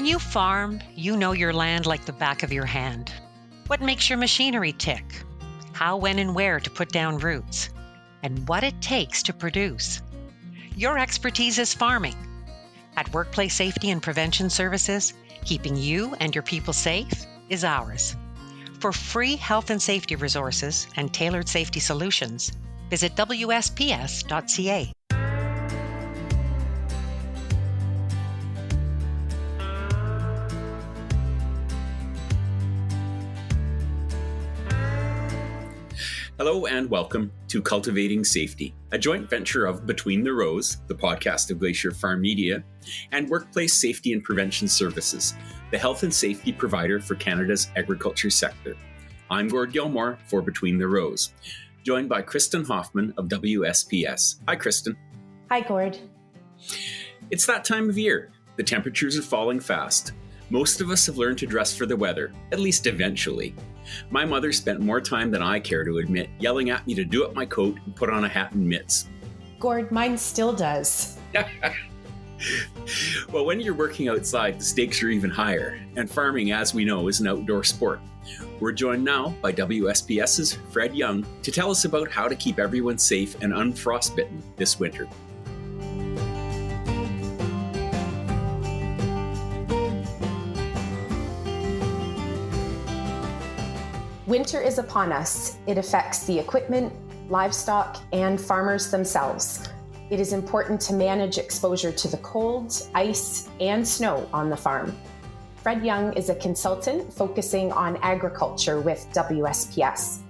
When you farm, you know your land like the back of your hand. What makes your machinery tick? How, when, and where to put down roots? And what it takes to produce. Your expertise is farming. At Workplace Safety and Prevention Services, keeping you and your people safe is ours. For free health and safety resources and tailored safety solutions, visit WSPS.ca. Hello and welcome to Cultivating Safety, a joint venture of Between the Rows, the podcast of Glacier FarmMedia, and Workplace Safety and Prevention Services, the health and safety provider for Canada's agriculture sector. I'm Gord Gilmour for Between the Rows, joined by Kristen Hoffman of WSPS. Hi, Kristen. Hi, Gord. It's that time of year. The temperatures are falling fast. Most of us have learned to dress for the weather, at least eventually. My mother spent more time than I care to admit yelling at me to do up my coat and put on a hat and mitts. Gord, mine still does. Well, when you're working outside, the stakes are even higher, and farming, as we know, is an outdoor sport. We're joined now by WSPS's Fred Young to tell us about how to keep everyone safe and unfrostbitten this winter. Winter is upon us. It affects the equipment, livestock, and farmers themselves. It is important to manage exposure to the cold, ice, and snow on the farm. Fred Young is a consultant focusing on agriculture with WSPS.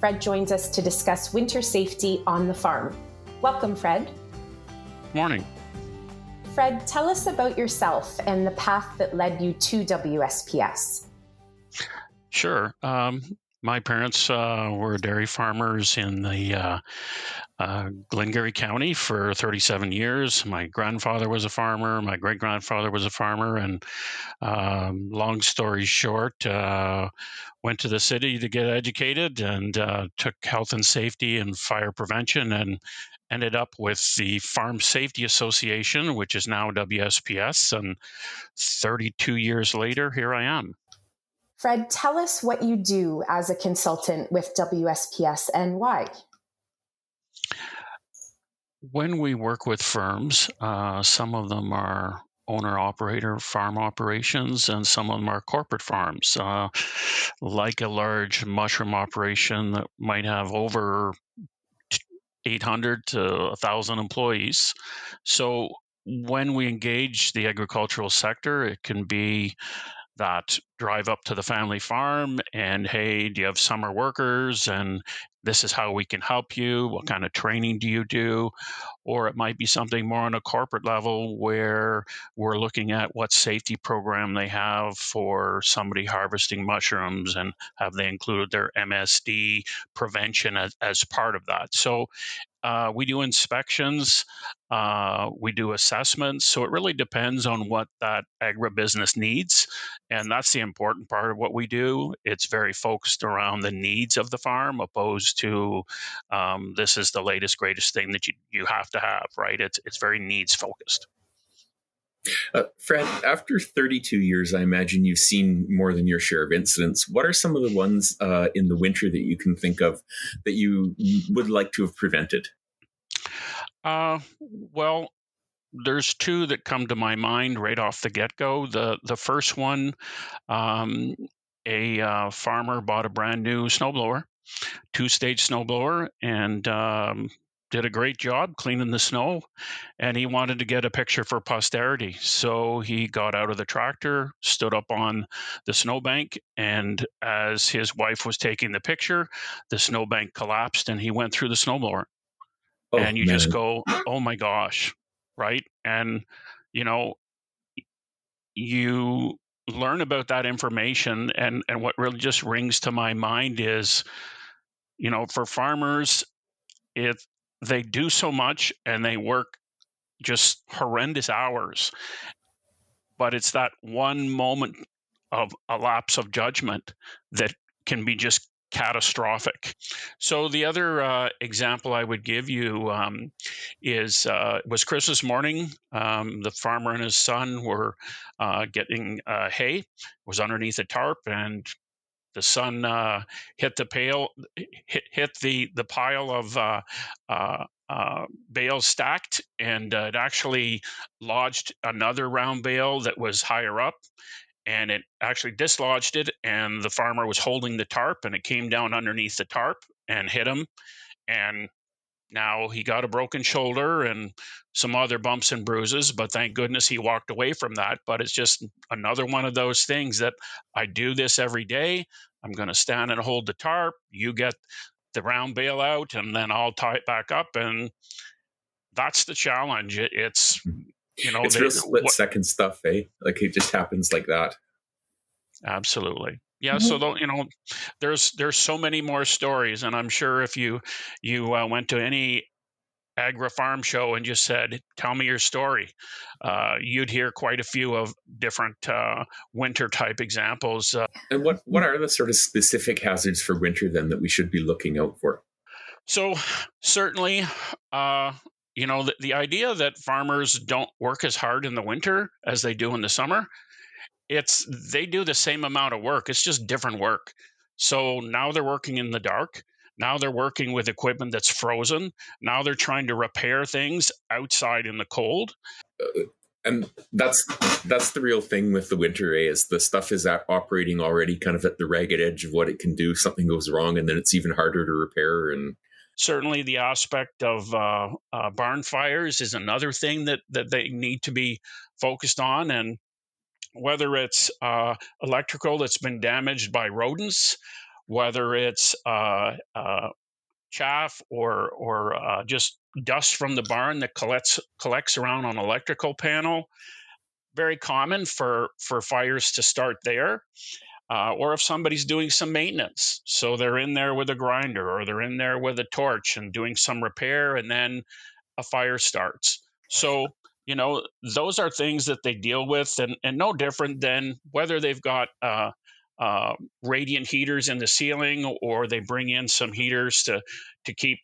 Fred joins us to discuss winter safety on the farm. Welcome, Fred. Morning. Fred, tell us about yourself and the path that led you to WSPS. Sure. My parents were dairy farmers in the Glengarry County for 37 years. My grandfather was a farmer. My great-grandfather was a farmer. And long story short, went to the city to get educated and took health and safety and fire prevention and ended up with the Farm Safety Association, which is now WSPS. And 32 years later, here I am. Fred, tell us what you do as a consultant with WSPS and why. When we work with firms, some of them are owner-operator farm operations, and some of them are corporate farms, like a large mushroom operation that might have over 800 to 1,000 employees. So when we engage the agricultural sector, it can be that drive up to the family farm and, hey, do you have summer workers? And this is how we can help you. What kind of training do you do? Or it might be something more on a corporate level where we're looking at what safety program they have for somebody harvesting mushrooms and have they included their MSD prevention as part of that. So we do inspections, we do assessments. So it really depends on what that agribusiness needs. And that's the important part of what we do. It's very focused around the needs of the farm, opposed to this is the latest, greatest thing that you have to have, right? It's very needs focused. Fred, after 32 years, I imagine you've seen more than your share of incidents. What are some of the ones in the winter that you can think of that you would like to have prevented? Well, there's two that come to my mind right off the get-go. The first one, a farmer bought a brand new snowblower, 2-stage snowblower, and did a great job cleaning the snow, and he wanted to get a picture for posterity. So he got out of the tractor, stood up on the snowbank, and as his wife was taking the picture, the snowbank collapsed and he went through the snowblower. Oh, and you man. just go, oh my gosh, right? And, you learn about that information, and what really just rings to my mind is, for farmers, they do so much and they work just horrendous hours, but it's that one moment of a lapse of judgment that can be just catastrophic. So the other example I would give you was Christmas morning. The farmer and his son were getting hay, was underneath a tarp, and the son hit the pile of bales stacked, and it actually lodged another round bale that was higher up, and it actually dislodged it, and the farmer was holding the tarp, and it came down underneath the tarp and hit him, and now he got a broken shoulder and some other bumps and bruises, but thank goodness he walked away from that. But it's just another one of those things that I do this every day. I'm going to stand and hold the tarp. You get the round bale out, and then I'll tie it back up. And that's the challenge. It's, it's real split second stuff, eh? Like it just happens like that. Absolutely. Yeah. So, there's so many more stories, and I'm sure if you went to any agri-farm show and just said, "Tell me your story," you'd hear quite a few of different winter type examples. And what are the sort of specific hazards for winter then that we should be looking out for? So certainly, the idea that farmers don't work as hard in the winter as they do in the summer, they do the same amount of work. It's just different work. So now they're working in the dark. Now they're working with equipment that's frozen. Now they're trying to repair things outside in the cold. And that's the real thing with the winter, is the stuff is operating already kind of at the ragged edge of what it can do. Something goes wrong, and then it's even harder to repair. And certainly the aspect of barn fires is another thing that they need to be focused on. And whether it's electrical that's been damaged by rodents, whether it's chaff or just dust from the barn that collects around on an electrical panel, very common for fires to start there. Or if somebody's doing some maintenance, so they're in there with a grinder or they're in there with a torch and doing some repair, and then a fire starts. So those are things that they deal with, and no different than whether they've got radiant heaters in the ceiling, or they bring in some heaters to keep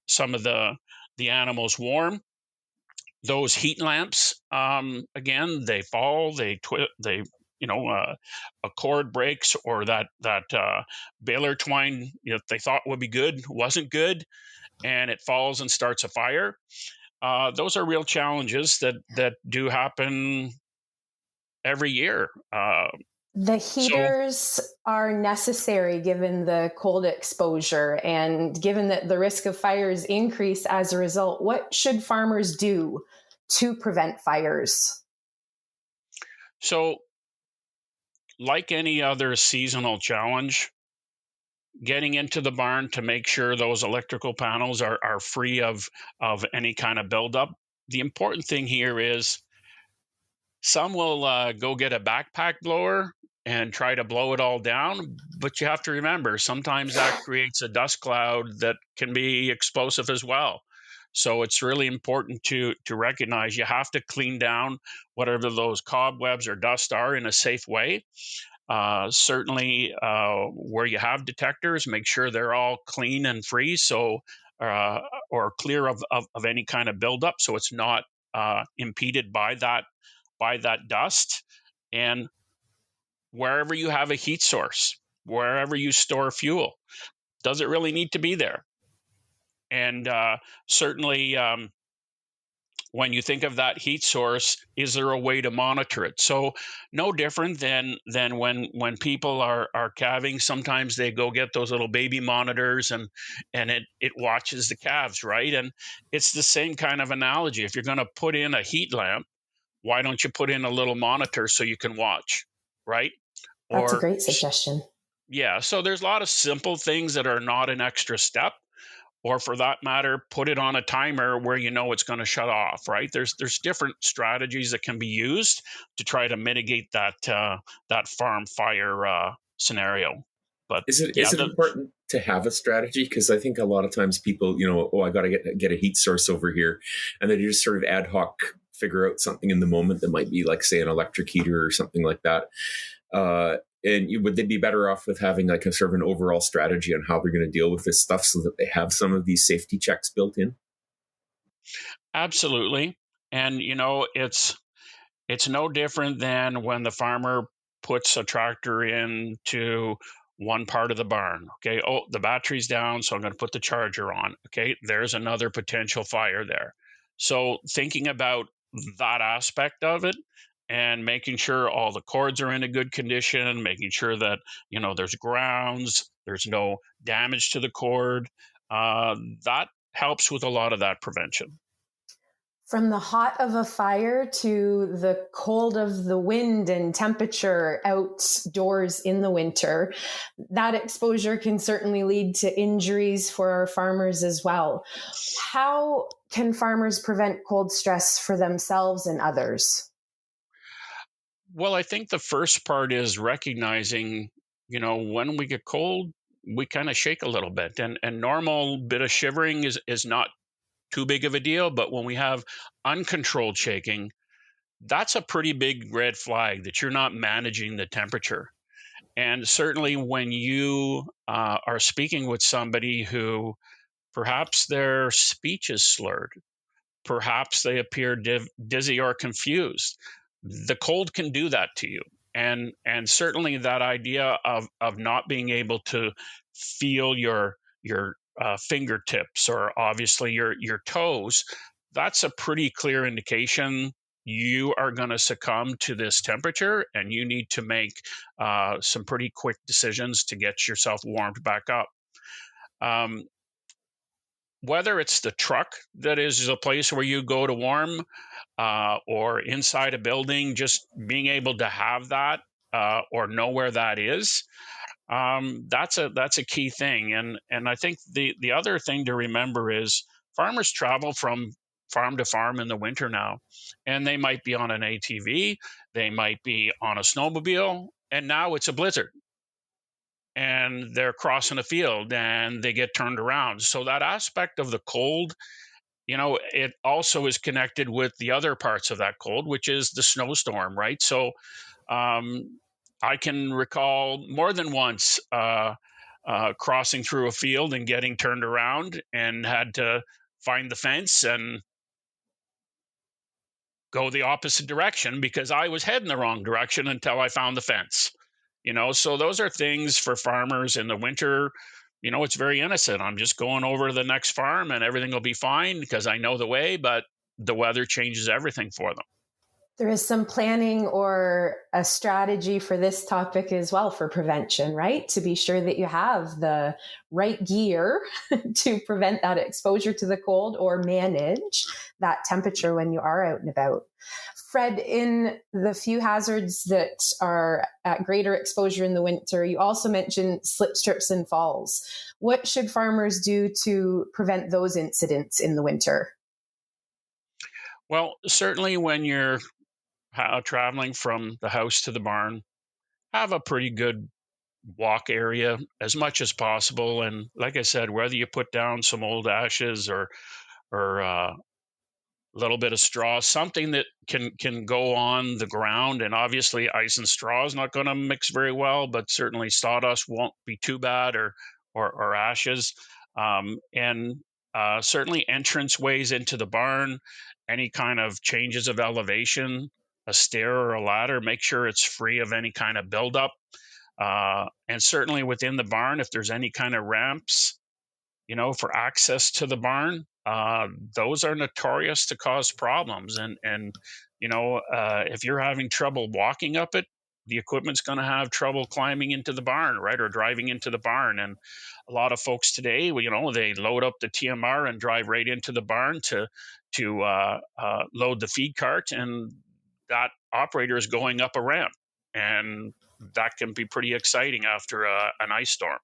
some of the animals warm. Those heat lamps, again, they fall, a cord breaks, or that baler twine they thought would be good wasn't good, and it falls and starts a fire. Those are real challenges that do happen every year. The heaters are necessary given the cold exposure, and given that the risk of fires increase as a result. What should farmers do to prevent fires? So, like any other seasonal challenge, getting into the barn to make sure those electrical panels are free of any kind of buildup. The important thing here is some will go get a backpack blower and try to blow it all down, but you have to remember, sometimes that creates a dust cloud that can be explosive as well. So it's really important to recognize you have to clean down whatever those cobwebs or dust are in a safe way. Certainly, where you have detectors, make sure they're all clean and free, so or clear of any kind of buildup, so it's not impeded by that dust. And wherever you have a heat source, wherever you store fuel, does it really need to be there? And certainly, when you think of that heat source, is there a way to monitor it? So no different than when people are calving, sometimes they go get those little baby monitors and it watches the calves, right? And it's the same kind of analogy. If you're going to put in a heat lamp, why don't you put in a little monitor so you can watch, right? That's a great suggestion. Yeah, so there's a lot of simple things that are not an extra step. Or for that matter, put it on a timer where it's going to shut off, right? There's different strategies that can be used to try to mitigate that farm fire scenario. But is it important to have a strategy? Because I think a lot of times people, I got to get a heat source over here, and then you just sort of ad hoc figure out something in the moment that might be like, say, an electric heater or something like that. would they be better off with having like a sort of an overall strategy on how they're going to deal with this stuff so that they have some of these safety checks built in? Absolutely. And, it's no different than when the farmer puts a tractor into one part of the barn. Okay. Oh, the battery's down, so I'm going to put the charger on. Okay. There's another potential fire there. So thinking about that aspect of it and making sure all the cords are in a good condition, making sure that, there's grounds, there's no damage to the cord, that helps with a lot of that prevention. From the hot of a fire to the cold of the wind and temperature outdoors in the winter, that exposure can certainly lead to injuries for our farmers as well. How can farmers prevent cold stress for themselves and others? Well, I think the first part is recognizing, when we get cold, we kind of shake a little bit, and normal bit of shivering is not too big of a deal. But when we have uncontrolled shaking, that's a pretty big red flag that you're not managing the temperature. And certainly when you are speaking with somebody who perhaps their speech is slurred, perhaps they appear dizzy or confused, the cold can do that to you. And certainly that idea of not being able to feel your fingertips or obviously your toes, that's a pretty clear indication you are going to succumb to this temperature, and you need to make some pretty quick decisions to get yourself warmed back up. Whether it's the truck that is a place where you go to warm, or inside a building, just being able to have that or know where that is, that's a key thing. And I think the other thing to remember is farmers travel from farm to farm in the winter now, and they might be on an ATV, they might be on a snowmobile, and now it's a blizzard, and they're crossing a field and they get turned around. So that aspect of the cold, it also is connected with the other parts of that cold, which is the snowstorm, right? So I can recall more than once crossing through a field and getting turned around and had to find the fence and go the opposite direction because I was heading the wrong direction until I found the fence. So those are things for farmers in the winter. It's very innocent. I'm just going over to the next farm and everything will be fine because I know the way, but the weather changes everything for them. There is some planning or a strategy for this topic as well for prevention, right? To be sure that you have the right gear to prevent that exposure to the cold or manage that temperature when you are out and about. Fred, in the few hazards that are at greater exposure in the winter, you also mentioned slip, trips, and falls. What should farmers do to prevent those incidents in the winter? Well, certainly when you're traveling from the house to the barn, have a pretty good walk area as much as possible. And like I said, whether you put down some old ashes or little bit of straw, something that can go on the ground. And obviously ice and straw is not going to mix very well, but certainly sawdust won't be too bad, or ashes. And certainly entrance ways into the barn, any kind of changes of elevation, a stair or a ladder, make sure it's free of any kind of buildup. And certainly within the barn, if there's any kind of ramps, for access to the barn, those are notorious to cause problems. And if you're having trouble walking up it, the equipment's going to have trouble climbing into the barn, right, or driving into the barn. And a lot of folks today, they load up the TMR and drive right into the barn to load the feed cart, and that operator is going up a ramp, and that can be pretty exciting after an ice storm.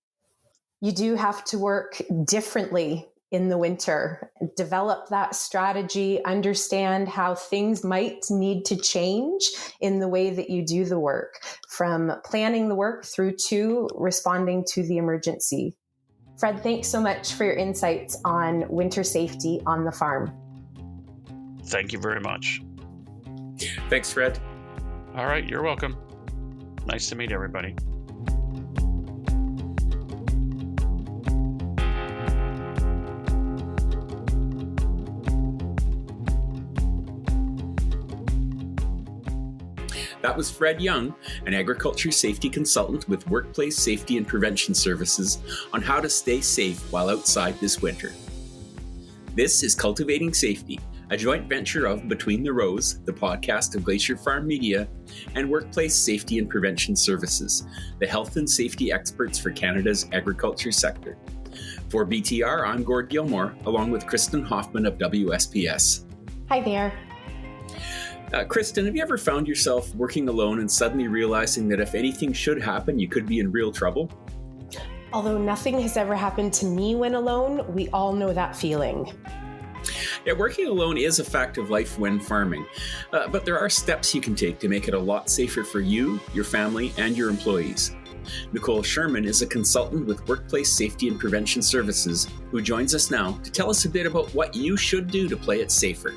You do have to work differently in the winter, develop that strategy, understand how things might need to change in the way that you do the work, from planning the work through to responding to the emergency. Fred, thanks so much for your insights on winter safety on the farm. Thank you very much. Thanks, Fred. All right, you're welcome. Nice to meet everybody. That was Fred Young, an agriculture safety consultant with Workplace Safety and Prevention Services, on how to stay safe while outside this winter. This is Cultivating Safety, a joint venture of Between the Rows, the podcast of Glacier FarmMedia, and Workplace Safety and Prevention Services, the health and safety experts for Canada's agriculture sector. For BTR, I'm Gord Gilmour, along with Kristen Hoffman of WSPS. Hi there. Kristen, have you ever found yourself working alone and suddenly realizing that if anything should happen, you could be in real trouble? Although nothing has ever happened to me when alone, we all know that feeling. Yeah, working alone is a fact of life when farming, but there are steps you can take to make it a lot safer for you, your family, and your employees. Nicole Sherman is a consultant with Workplace Safety and Prevention Services who joins us now to tell us a bit about what you should do to play it safer.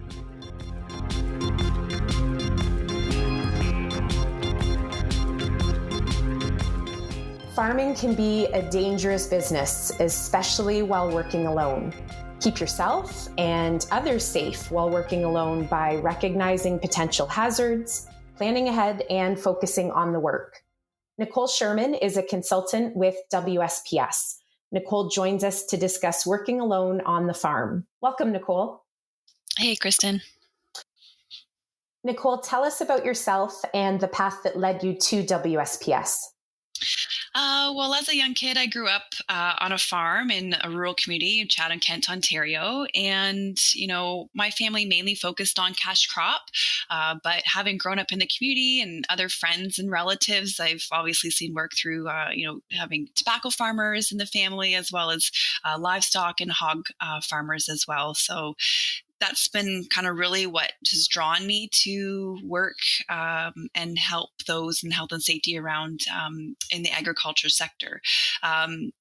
Farming can be a dangerous business, especially while working alone. Keep yourself and others safe while working alone by recognizing potential hazards, planning ahead, and focusing on the work. Nicole Sherman is a consultant with WSPS. Nicole joins us to discuss working alone on the farm. Welcome, Nicole. Hey, Kristen. Nicole, tell us about yourself and the path that led you to WSPS. Well, as a young kid, I grew up on a farm in a rural community in Chatham, Kent, Ontario. And, my family mainly focused on cash crop. But having grown up in the community and other friends and relatives, I've obviously seen work through, having tobacco farmers in the family, as well as livestock and hog farmers as well. So that's been kind of really what has drawn me to work and help those in health and safety around in the agriculture sector.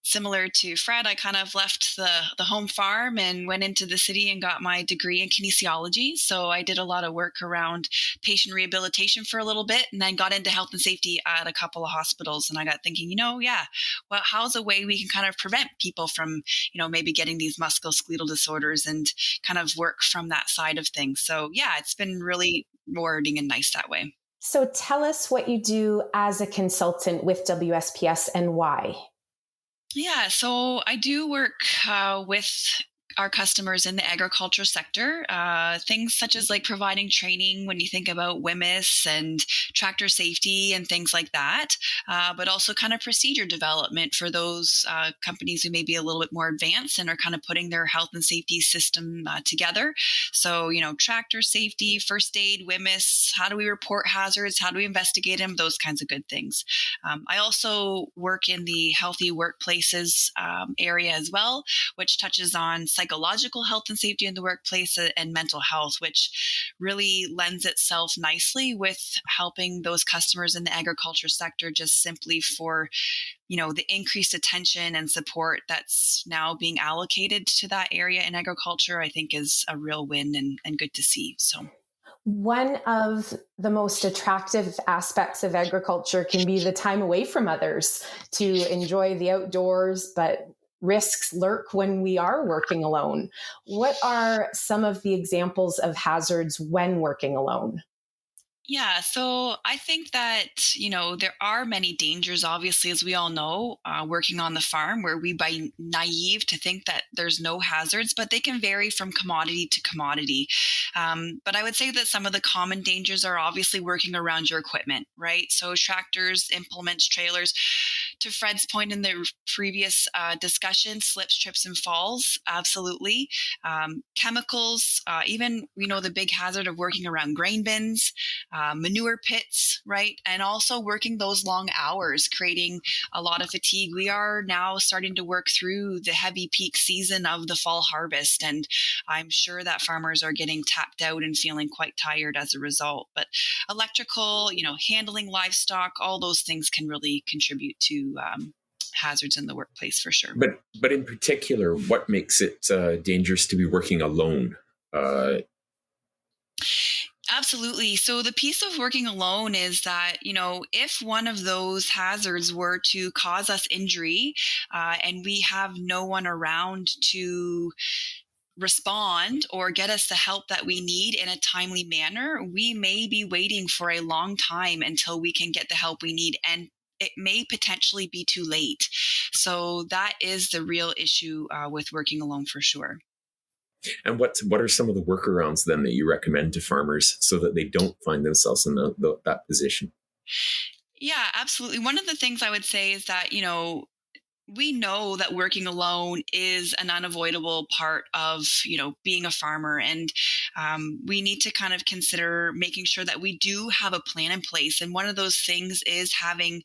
Similar to Fred, I kind of left the home farm and went into the city and got my degree in kinesiology. So I did a lot of work around patient rehabilitation for a little bit, and then got into health and safety at a couple of hospitals. And I got thinking, well, how's a way we can kind of prevent people from, maybe getting these musculoskeletal disorders, and kind of work from that side of things. So it's been really rewarding and nice that way. So tell us what you do as a consultant with WSPS and why. Yeah, so I do work with our customers in the agriculture sector, things such as like providing training when you think about WMIS and tractor safety and things like that, but also kind of procedure development for those companies who may be a little bit more advanced and are kind of putting their health and safety system together. So, tractor safety, first aid, WMIS, how do we report hazards? How do we investigate them? Those kinds of good things. I also work in the healthy workplaces area as well, which touches on psychological health and safety in the workplace and mental health, which really lends itself nicely with helping those customers in the agriculture sector, just simply for the increased attention and support that's now being allocated to that area in agriculture, I think is a real win and good to see. So one of the most attractive aspects of agriculture can be the time away from others to enjoy the outdoors, but risks lurk when we are working alone. What are some of the examples of hazards when working alone? Yeah, so I think that, there are many dangers, obviously, as we all know, working on the farm, where we be naive to think that there's no hazards, but they can vary from commodity to commodity. But I would say that some of the common dangers are obviously working around your equipment, right? So tractors, implements, trailers. To Fred's point in the previous discussion, slips, trips, and falls, absolutely. Chemicals, even, the big hazard of working around grain bins, manure pits, right? And also working those long hours, creating a lot of fatigue. We are now starting to work through the heavy peak season of the fall harvest, and I'm sure that farmers are getting tapped out and feeling quite tired as a result. But electrical, handling livestock, all those things can really contribute to hazards in the workplace for sure. But in particular, what makes it dangerous to be working alone? Absolutely. So the piece of working alone is that, if one of those hazards were to cause us injury, and we have no one around to respond or get us the help that we need in a timely manner, we may be waiting for a long time until we can get the help we need. And it may potentially be too late. So that is the real issue with working alone for sure. And what are some of the workarounds then that you recommend to farmers so that they don't find themselves in that position? Yeah, absolutely. One of the things I would say is that, we know that working alone is an unavoidable part of, being a farmer. And we need to kind of consider making sure that we do have a plan in place. And one of those things is having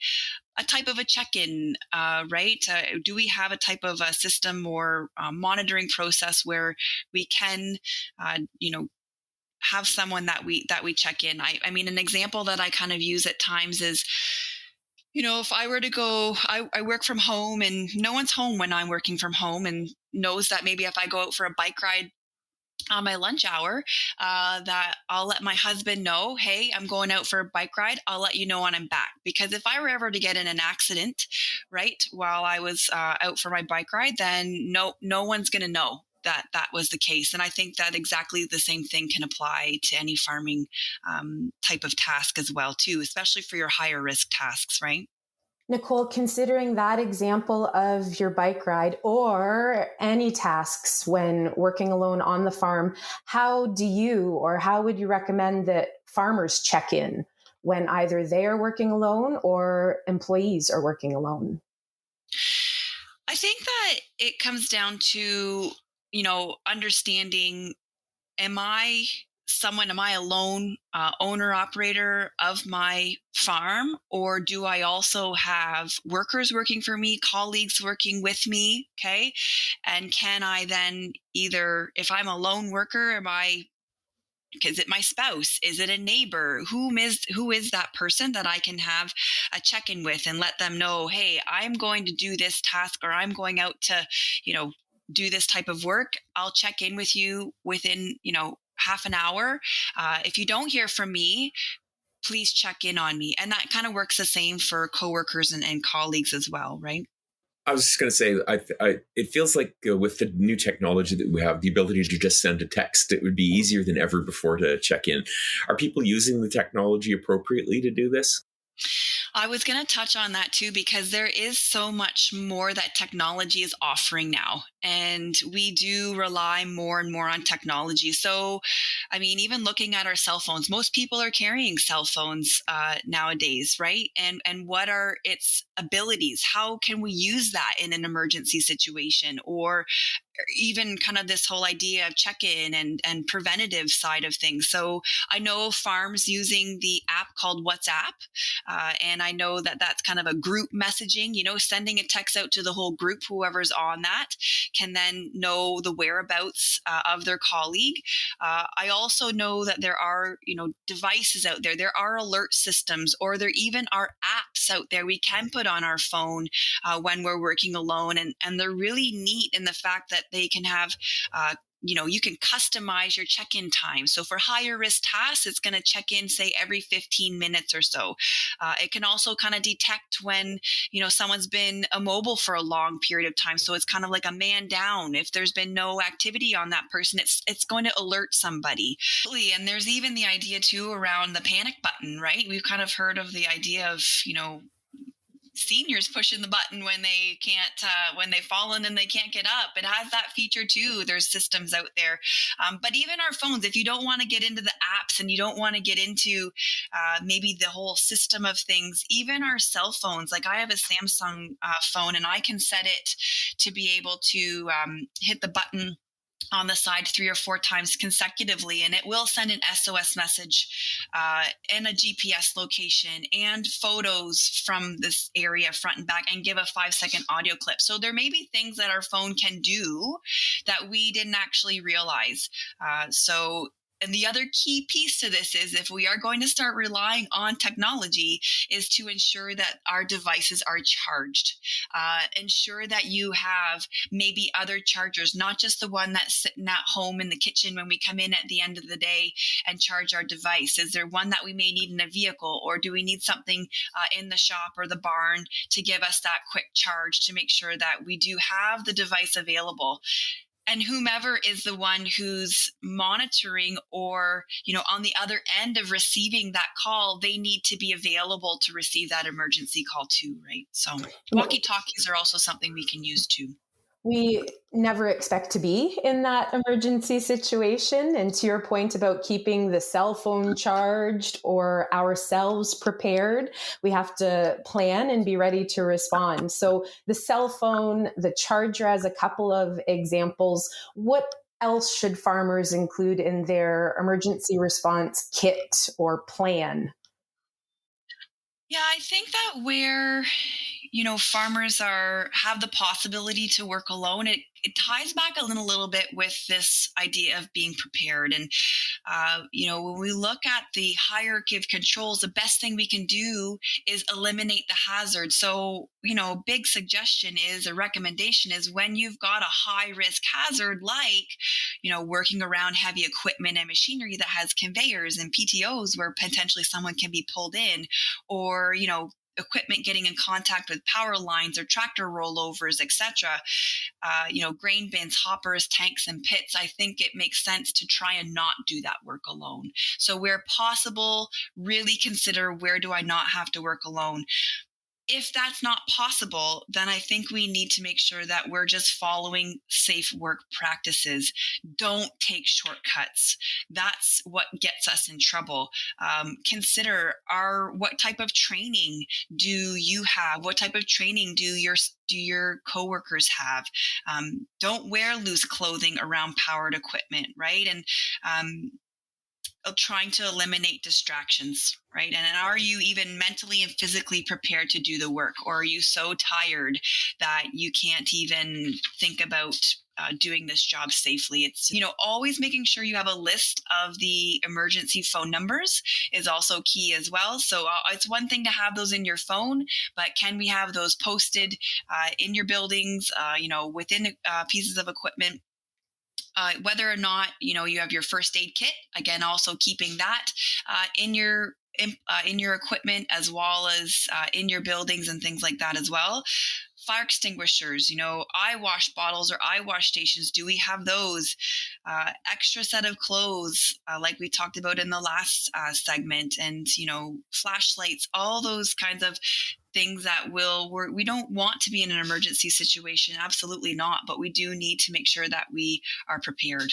a type of a check-in, right? Do we have a type of a system or monitoring process where we can, have someone that we check in? I mean, an example that I kind of use at times is, if I were to go, I work from home and no one's home when I'm working from home, and knows that maybe if I go out for a bike ride on my lunch hour, that I'll let my husband know, hey, I'm going out for a bike ride. I'll let you know when I'm back. Because if I were ever to get in an accident, right, while I was out for my bike ride, then no one's going to know that was the case. And I think that exactly the same thing can apply to any farming type of task as well, too, especially for your higher risk tasks, right? Nicole, considering that example of your bike ride or any tasks when working alone on the farm, how would you recommend that farmers check in when either they are working alone or employees are working alone? I think that it comes down to, understanding, am I a lone owner operator of my farm, or do I also have workers working for me, colleagues working with me? Okay. And can I then either, if I'm a lone worker, is it my spouse? Is it a neighbor? Who is that person that I can have a check-in with and let them know, hey, I'm going to do this task, or I'm going out to, do this type of work. I'll check in with you within, half an hour. If you don't hear from me, please check in on me. And that kind of works the same for coworkers and colleagues as well, right? I was just going to say, it feels like with the new technology that we have, the ability to just send a text, it would be easier than ever before to check in. Are people using the technology appropriately to do this? I was going to touch on that too, because there is so much more that technology is offering now. And we do rely more and more on technology. So, I mean, even looking at our cell phones, most people are carrying cell phones nowadays, right? And what are its abilities? How can we use that in an emergency situation? Or even kind of this whole idea of check-in and preventative side of things. So I know farms using the app called WhatsApp, and I know that that's kind of a group messaging, sending a text out to the whole group, whoever's on that can then know the whereabouts of their colleague. I also know that there are, devices out there. There are alert systems, or there even are apps out there we can put on our phone when we're working alone. And they're really neat in the fact that they can have you can customize your check-in time. So for higher risk tasks, it's going to check in, say, every 15 minutes or so. It can also kind of detect when, someone's been immobile for a long period of time. So it's kind of like a man down. If there's been no activity on that person, it's going to alert somebody. And there's even the idea too around the panic button, right? We've kind of heard of the idea of, seniors pushing the button when they can't, when they've fallen and they can't get up. It has that feature too. There's systems out there. But even our phones, if you don't want to get into the apps and you don't want to get into maybe the whole system of things, even our cell phones, like I have a Samsung phone, and I can set it to be able to hit the button on the side 3 or 4 times consecutively, and it will send an SOS message and a GPS location and photos from this area front and back, and give a 5-second audio clip. So there may be things that our phone can do that we didn't actually realize. So And the other key piece to this is, if we are going to start relying on technology, is to ensure that our devices are charged. Ensure that you have maybe other chargers, not just the one that's sitting at home in the kitchen when we come in at the end of the day and charge our device. Is there one that we may need in a vehicle, or do we need something in the shop or the barn to give us that quick charge to make sure that we do have the device available? And whomever is the one who's monitoring or, on the other end of receiving that call, they need to be available to receive that emergency call too, right? So walkie-talkies are also something we can use too. We never expect to be in that emergency situation. And to your point about keeping the cell phone charged or ourselves prepared, we have to plan and be ready to respond. So the cell phone, the charger as a couple of examples. What else should farmers include in their emergency response kit or plan? Yeah, I think that where farmers have the possibility to work alone, it ties back a little bit with this idea of being prepared. And when we look at the hierarchy of controls, the best thing we can do is eliminate the hazard. So big suggestion is, a recommendation is, when you've got a high risk hazard, like working around heavy equipment and machinery that has conveyors and PTOs where potentially someone can be pulled in, or equipment getting in contact with power lines or tractor rollovers, etc. Grain bins, hoppers, tanks, and pits. I think it makes sense to try and not do that work alone. So where possible, really consider, where do I not have to work alone? If that's not possible, then I think we need to make sure that we're just following safe work practices. Don't take shortcuts. That's what gets us in trouble. Consider what type of training do you have? What type of training do your coworkers have? Don't wear loose clothing around powered equipment, right? And trying to eliminate distractions, right? And are you even mentally and physically prepared to do the work? Or are you so tired that you can't even think about doing this job safely? It's, always making sure you have a list of the emergency phone numbers is also key as well. So it's one thing to have those in your phone, but can we have those posted in your buildings, within pieces of equipment? Whether or not you have your first aid kit, again, also keeping that in your equipment, as well as in your buildings and things like that as well. Fire extinguishers, eye wash bottles or eye wash stations. Do we have those? Extra set of clothes, like we talked about in the last segment, and flashlights, all those kinds of things that we don't want to be in an emergency situation. Absolutely not. But we do need to make sure that we are prepared.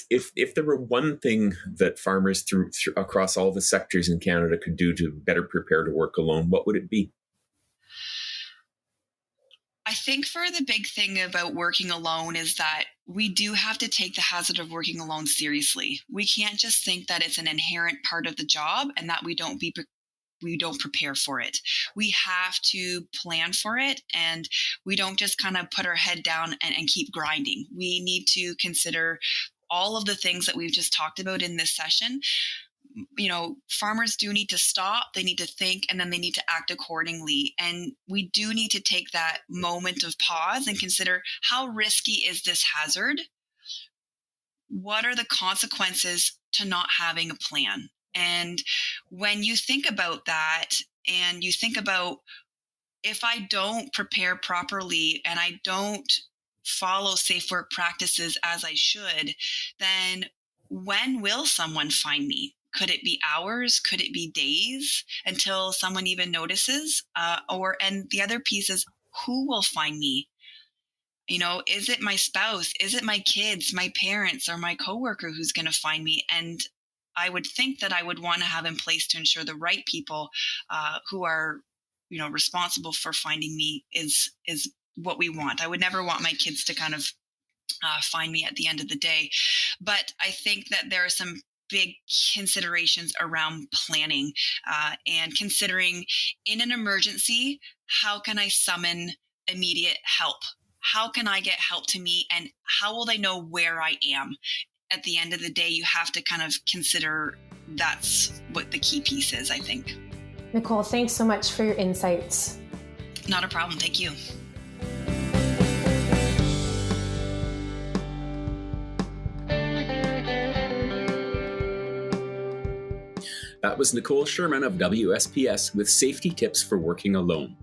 If there were one thing that farmers through across all the sectors in Canada could do to better prepare to work alone, what would it be? I think for the big thing about working alone is that we do have to take the hazard of working alone seriously. We can't just think that it's an inherent part of the job and that we don't prepare for it. We have to plan for it, and we don't just kind of put our head down and keep grinding. We need to consider all of the things that we've just talked about in this session. Farmers do need to stop, they need to think, and then they need to act accordingly. And we do need to take that moment of pause and consider, how risky is this hazard? What are the consequences to not having a plan? And when you think about that, and you think about, if I don't prepare properly and I don't follow safe work practices as I should, then when will someone find me? Could it be hours? Could it be days until someone even notices? And the other piece is, who will find me? Is it my spouse? Is it my kids, my parents, or my coworker who's going to find me? And I would think that I would want to have in place to ensure the right people who are, responsible for finding me is what we want. I would never want my kids to kind of find me at the end of the day. But I think that there are some big considerations around planning and considering, in an emergency, how can I summon immediate help? How can I get help to me, and how will they know where I am? at the end of the day, you have to kind of consider that's what the key piece is, I think. Nicole, thanks so much for your insights. Not a problem. Thank you. That was Nicole Sherman of WSPS with safety tips for working alone.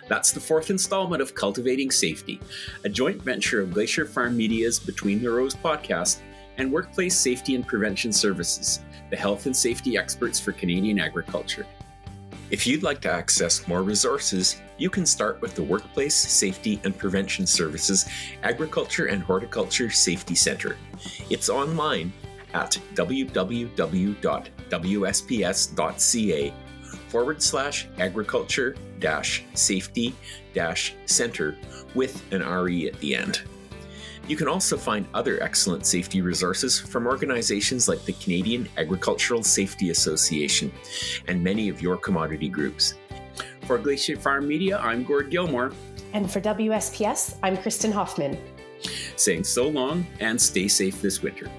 That's the fourth installment of Cultivating Safety, a joint venture of Glacier FarmMedia's Between the Rows podcast and Workplace Safety and Prevention Services, the health and safety experts for Canadian agriculture. If you'd like to access more resources, you can start with the Workplace Safety and Prevention Services Agriculture and Horticulture Safety Centre. It's online at www.wsps.ca/agriculture-safety-center with an RE at the end. You can also find other excellent safety resources from organizations like the Canadian Agricultural Safety Association and many of your commodity groups. For Glacier Farm Media, I'm Gord Gilmour. And for WSPS, I'm Kristen Hoffman. Saying so long and stay safe this winter.